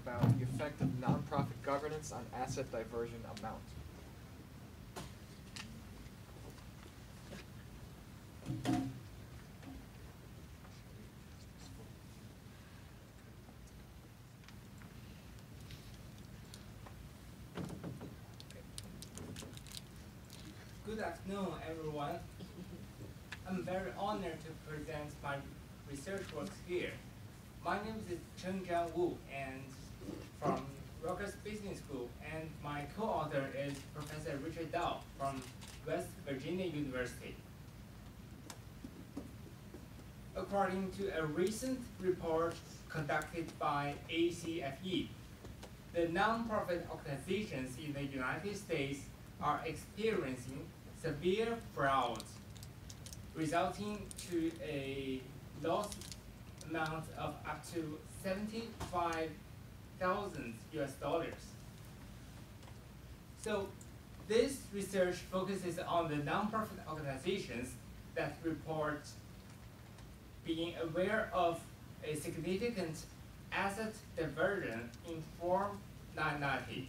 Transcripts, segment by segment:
about the effect of nonprofit governance on asset diversion amount. Good afternoon, everyone. I'm very honored to present my research work here. My name is Chengjian Wu, and from Rutgers Business School, and my co-author is Professor Richard Dao from West Virginia University. According to a recent report conducted by ACFE, the nonprofit organizations in the United States are experiencing severe fraud, resulting to a loss amount of up to 75,000 US dollars. So this research focuses on the nonprofit organizations that report being aware of a significant asset diversion in Form 990,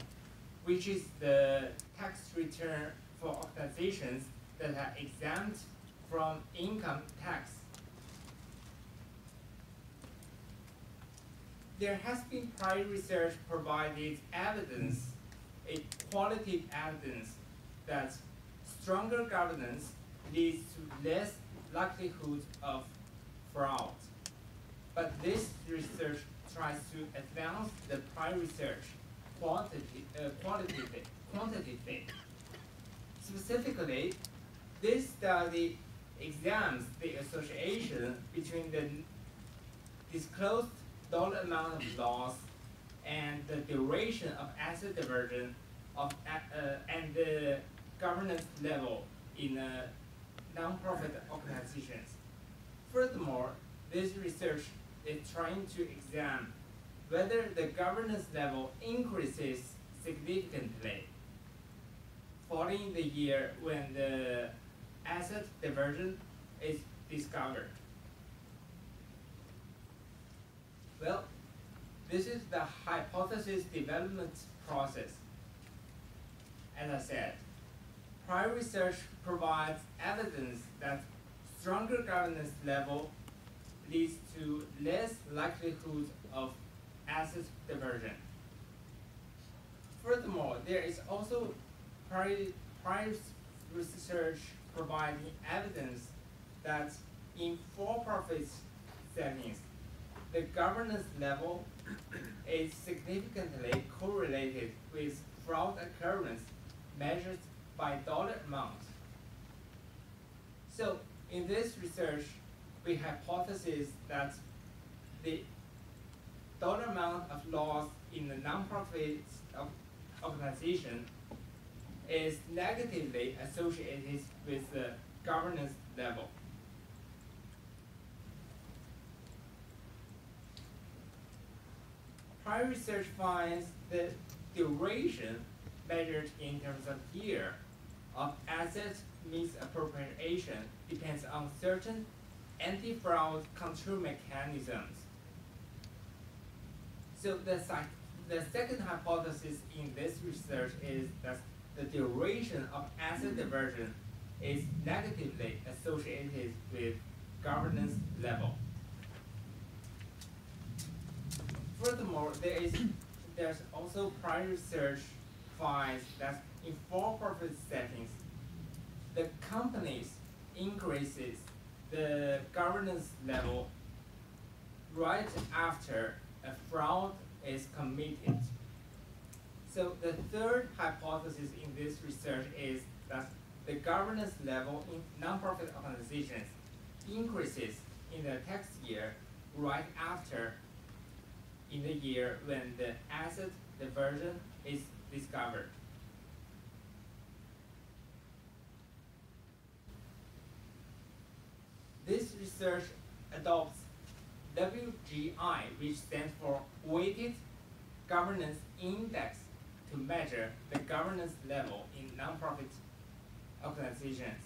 which is the tax return for organizations that are exempt from income tax. There has been prior research provided evidence, a qualitative evidence, that stronger governance leads to less likelihood of fraud. But this research tries to advance the prior research quantitatively. Specifically, this study examines the association between the disclosed dollar amount of loss and the duration of asset diversion and the governance level in nonprofit organizations. Furthermore, this research is trying to examine whether the governance level increases significantly following the year when the asset diversion is discovered. Well, this is the hypothesis development process. As I said, prior research provides evidence that stronger governance level leads to less likelihood of asset diversion. Furthermore, there is also prior research providing evidence that in for-profit settings, the governance level is significantly correlated with fraud occurrence measured by dollar amount. So in this research, we hypothesize that the dollar amount of loss in the nonprofit organization is negatively associated with the governance level. Prior research finds the duration measured in terms of year of asset misappropriation depends on certain anti-fraud control mechanisms. So the second hypothesis in this research is that the duration of asset diversion is negatively associated with governance level. Furthermore, there's also prior research finds that in for-profit settings, the companies increases the governance level right after a fraud is committed. So the third hypothesis in this research is that the governance level in nonprofit organizations increases in the tax year right after in the year when the asset diversion is discovered. This research adopts WGI, which stands for Weighted Governance Index, to measure the governance level in nonprofit organizations.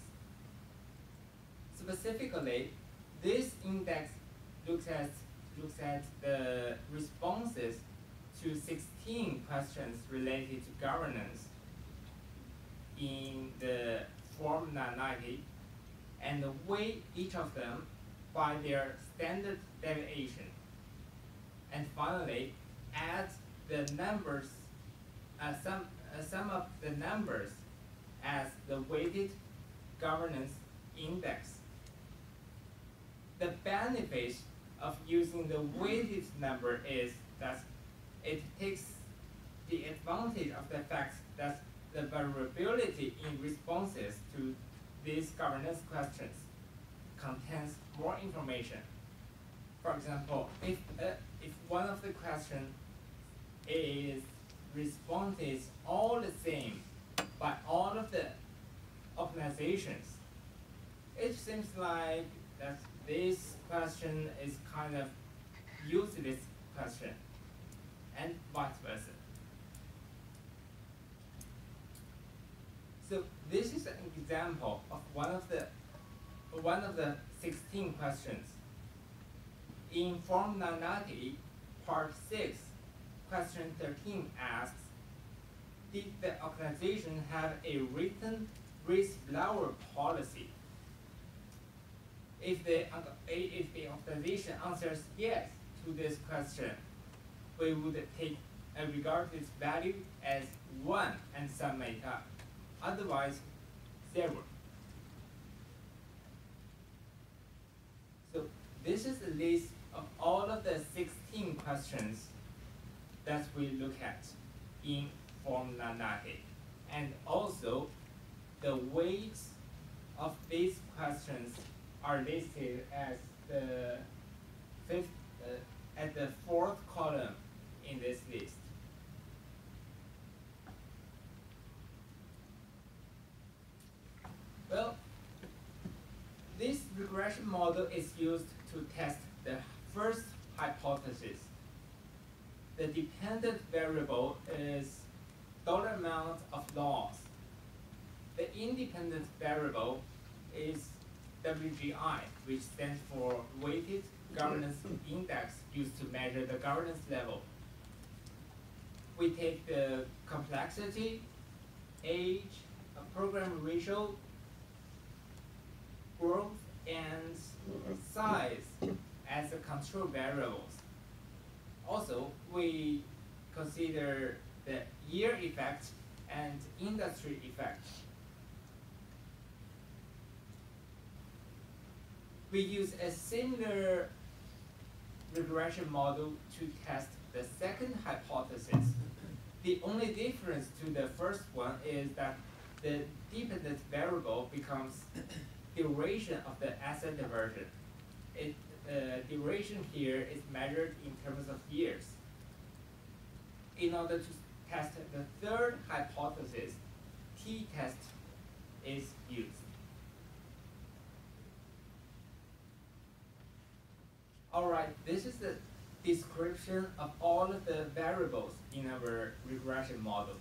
Specifically, this index looks at the responses to 16 questions related to governance in the Form 990 and weigh each of them by their standard deviation. And finally, add the numbers, sum up the numbers as the weighted governance index. The benefit of using the weighted number is that it takes the advantage of the fact that the variability in responses to these governance questions contains more information. For example, if one of the questions is responses all the same by all of the organizations, it seems like that this question is kind of useless question, and vice versa. So this is an example of one of the 16 questions. In Form 990, Part 6, Question 13 asks, did the organization have a written whistleblower policy? If the organization answers yes to this question, we would regard this value as 1 and sum it up. Otherwise, 0. So this is a list of all of the 16 questions that we look at in Form 990. And also, the weights of these questions are listed as the at the 4th column in this list. Well, this regression model is used to test the first hypothesis. The dependent variable is dollar amount of loss. The independent variable is WGI, which stands for Weighted Governance Index, used to measure the governance level. We take the complexity, age, program ratio, growth, and size as the control variables. Also, we consider the year effect and industry effect. We use a similar regression model to test the second hypothesis. The only difference to the first one is that the dependent variable becomes duration of the asset diversion. Duration here is measured in terms of years. In order to test the third hypothesis, t-test is used. All right, this is the description of all of the variables in our regression model.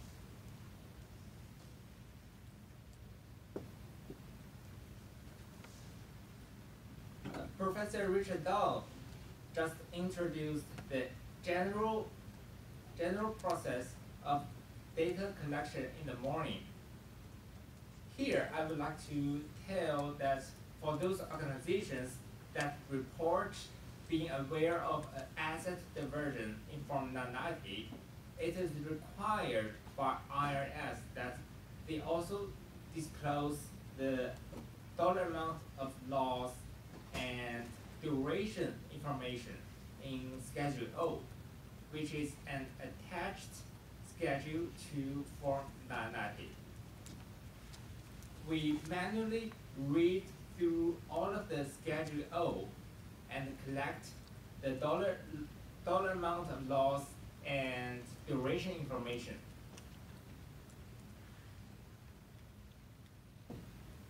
Professor Richard Dahl just introduced the general process of data collection in the morning. Here, I would like to tell that for those organizations that report being aware of asset diversion in Form 990, it is required by IRS that they also disclose the dollar amount of loss and duration information in Schedule O, which is an attached schedule to Form 990. We manually read through all of the Schedule O and collect the dollar amount of loss and duration information.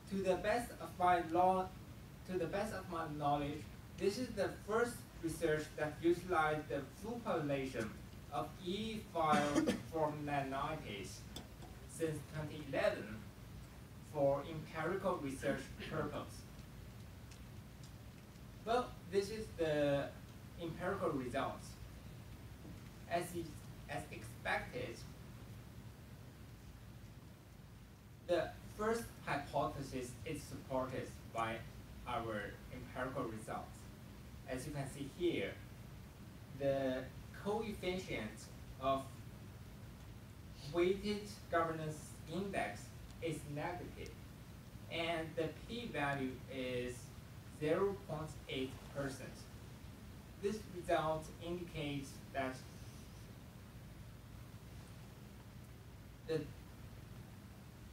To the best of my knowledge, this is the first research that utilized the full population of e-file Form 990s since 2011 for empirical research purpose. Well, this is the empirical results. As expected, the first hypothesis is supported by our empirical results. As you can see here, the coefficient of weighted governance index is negative, and the p-value is 0.8%. This result indicates that the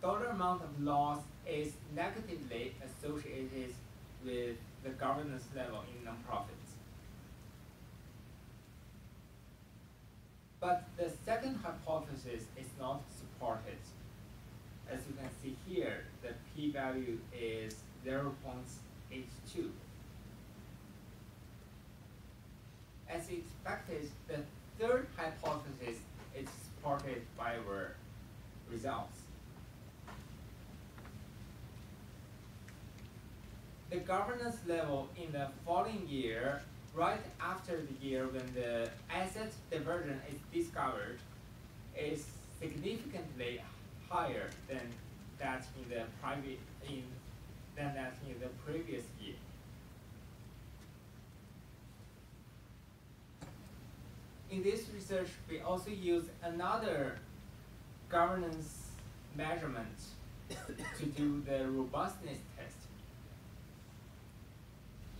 dollar amount of loss is negatively associated with the governance level in nonprofits. But the second hypothesis is not supported. As you can see here, the p-value is 0.82. As expected, the third hypothesis is supported by our results. The governance level in the following year, right after the year when the asset diversion is discovered, is significantly higher than that in the previous year. In this research, we also use another governance measurement to do the robustness test.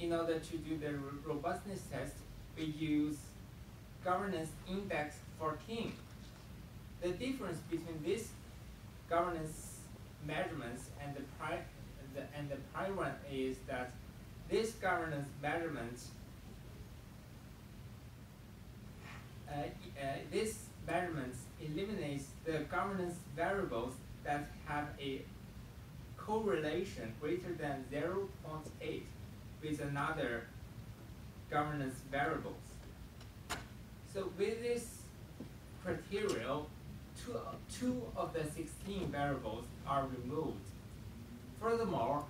In order to do the robustness test, we use governance index 14. The difference between this governance measurements and the prior one is that this governance measurement eliminates the governance variables that have a correlation greater than 0.8 with another governance variables. So with this criteria, two of the 16 variables are removed. Furthermore,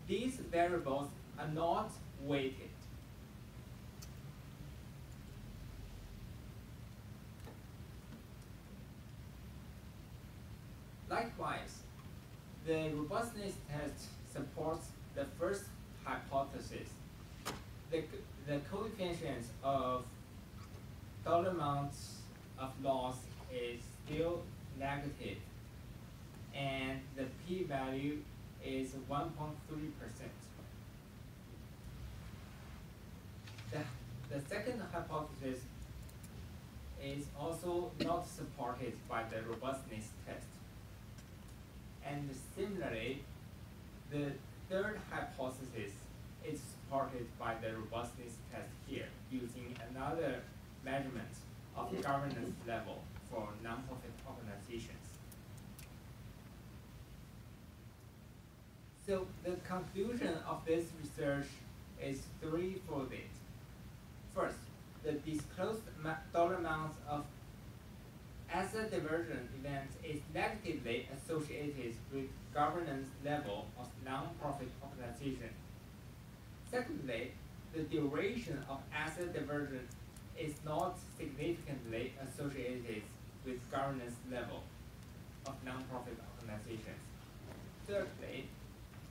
these variables are not weighted. Likewise, the robustness test supports the first hypothesis. The coefficient of dollar amounts of loss is still negative, and the p-value is 1.3%. The second hypothesis is also not supported by the robustness test. And similarly, the third hypothesis is supported by the robustness test here, using another measurement of governance level for nonprofit organizations. So the conclusion of this research is threefold. First, the disclosed dollar amounts of asset diversion events is negatively associated with governance level of nonprofit organization. Secondly, the duration of asset diversion is not significantly associated with governance level of nonprofit organizations. Thirdly,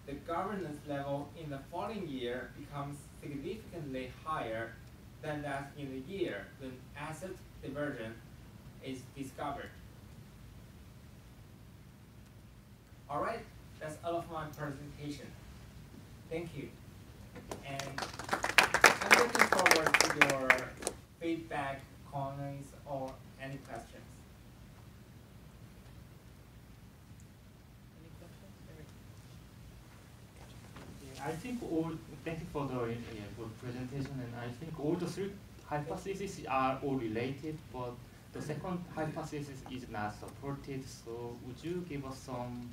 the governance level in the following year becomes significantly higher than that in the year when asset diversion is discovered. All right, that's all of my presentation. Thank you. And I'm looking forward to your feedback, comments, or any questions. I think thank you for the good presentation, and I think all the three hypotheses are all related, but the second hypothesis is not supported. So would you give us some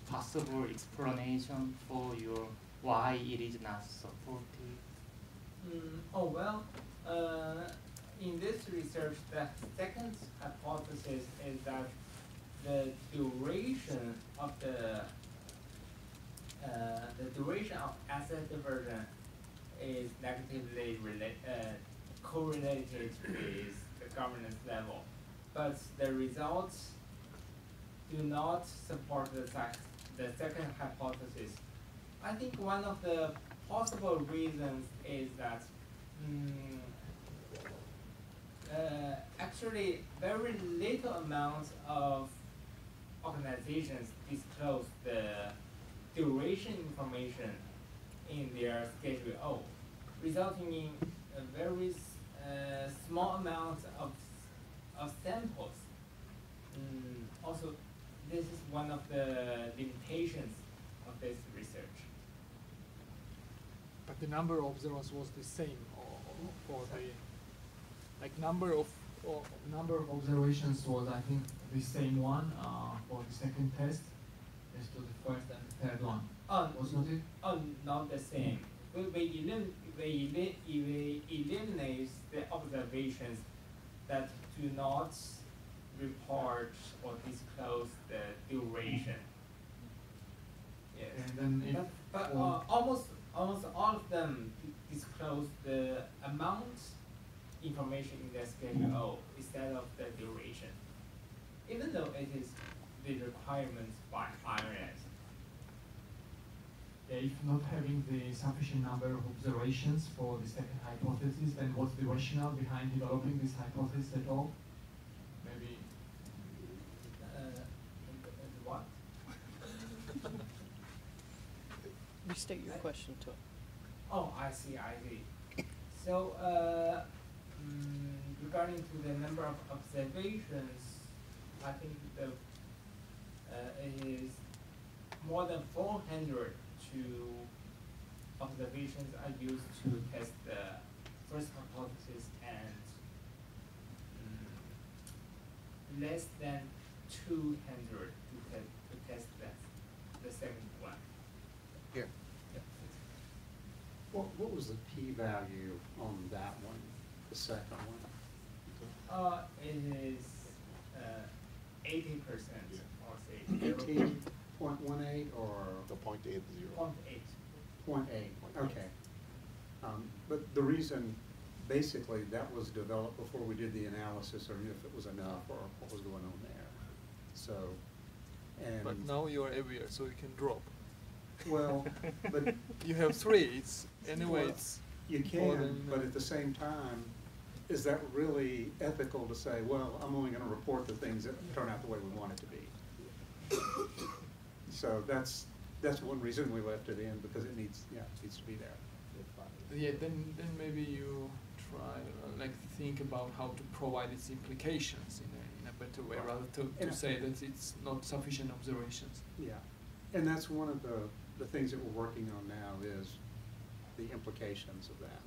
possible explanation for your why it is not supported? In this research, the second hypothesis is that the duration of asset diversion is negatively correlated with the governance level. but the results do not support the second hypothesis. I think one of the possible reasons is that actually very little amount of organizations disclose the duration information in their Schedule O, resulting in a very small amount of samples. Also, this is one of the limitations of this research. But the number of observers was the same for the number of observations was, I think, the same one for the second test as to the first and the third one. Was not it? Not the same. We eliminate the observations that do not report or disclose the duration. Yes. And then but almost all of them disclose the amount information in the Schedule O instead of the duration, even though it is the requirement by IRS. If not having the sufficient number of observations for the second hypothesis, then what's the rationale behind developing this hypothesis at all? Maybe. What? Restate your question to it. Oh, I see. So, regarding to the number of observations, I think it is more than 400 observations are used to test the first hypothesis, and less than 200 to test the second one. Here. What was the p-value on that one, the second one? It is 80% or say 18.18 or? The 0.80. 0.8. 0.8, okay. But the reason, basically, that was developed before we did the analysis, or if it was enough, or what was going on there. So, and. But now you are aware, so you can drop. Well, but. You have 3, it's, anyway, Well, it's. You more can, than, but at the same time, is that really ethical to say, well, I'm only gonna report the things that turn out the way we want it to be? So that's one reason we left it in, because it needs to be there. Yeah, then maybe you try, think about how to provide its implications in a better way, rather to say that it's not sufficient observations. Yeah, and that's one of the things that we're working on now is the implications of that.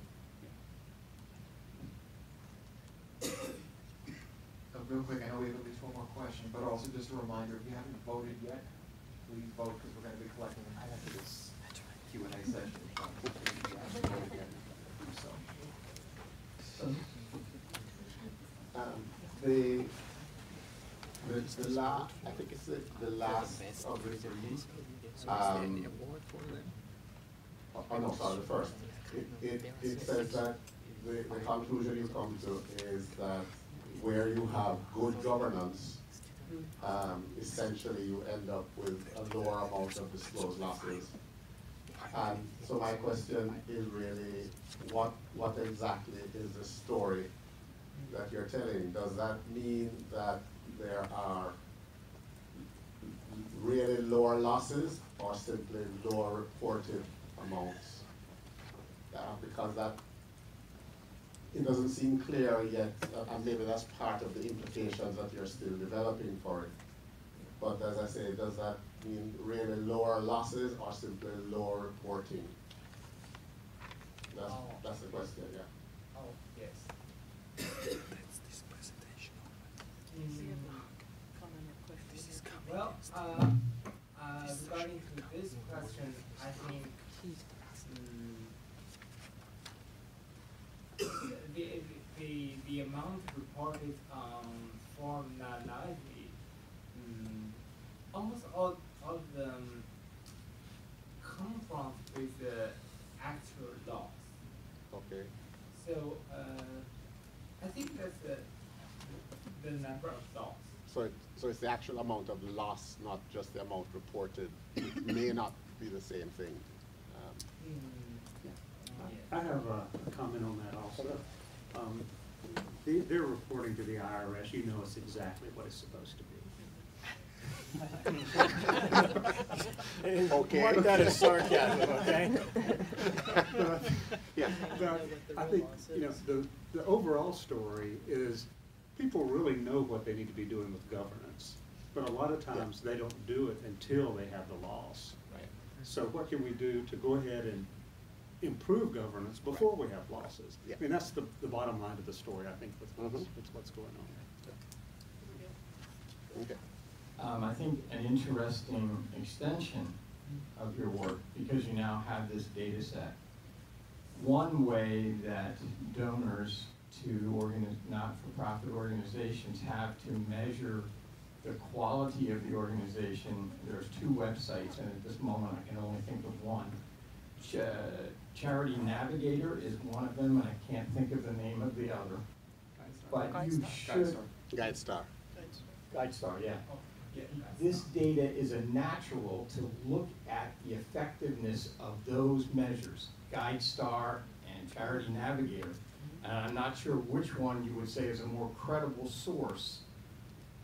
Real quick, I know we have at least one more question, but also just a reminder, if you haven't voted yet, please vote, because we're going to be collecting them after this Q&A session. So if you haven't voted yet, do so. The last, I think it's the last of the three. Oh no, sorry, the first. It says that the conclusion you come to is that where you have good governance, essentially you end up with a lower amount of disclosed losses. And so my question is really, what exactly is the story that you're telling? Does that mean that there are really lower losses or simply lower reported amounts? Because that, it doesn't seem clear yet, and maybe that's part of the implications that you're still developing for it. But as I say, does that mean really lower losses or simply lower reporting? That's the question, yeah. Oh, yes. That's this presentation. Well, regarding to this question, I think the amount reported for normality, almost all of them come from with the actual loss. Okay. So I think that's the number of dogs. So it's the actual amount of loss, not just the amount reported. It may not be the same thing. I have a comment on that also. They're reporting to the IRS, you know it's exactly what it's supposed to be. Okay. Mark that as sarcasm, okay? Yeah. But I think, you know, the overall story is people really know what they need to be doing with governance. But a lot of times they don't do it until they have the loss. Right. So what can we do to go ahead and improve governance before we have losses? Yeah. I mean, that's the bottom line of the story, I think, with what's going on. Okay. I think an interesting extension of your work, because you now have this data set. One way that donors to not-for-profit organizations have to measure the quality of the organization, there's two websites, and at this moment I can only think of one. Charity Navigator is one of them, and I can't think of the name of the other. But you should. GuideStar. GuideStar, yeah. Oh, yeah. This data is a natural to look at the effectiveness of those measures, GuideStar and Charity Navigator. And I'm not sure which one you would say is a more credible source,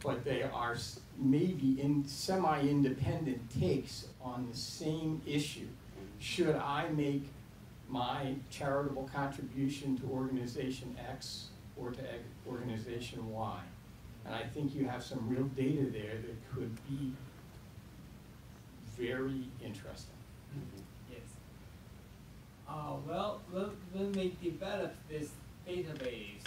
but they are maybe in semi-independent takes on the same issue. Should I make my charitable contribution to organization X or to organization Y? And I think you have some real data there that could be very interesting. Yes. Well, when we developed this database,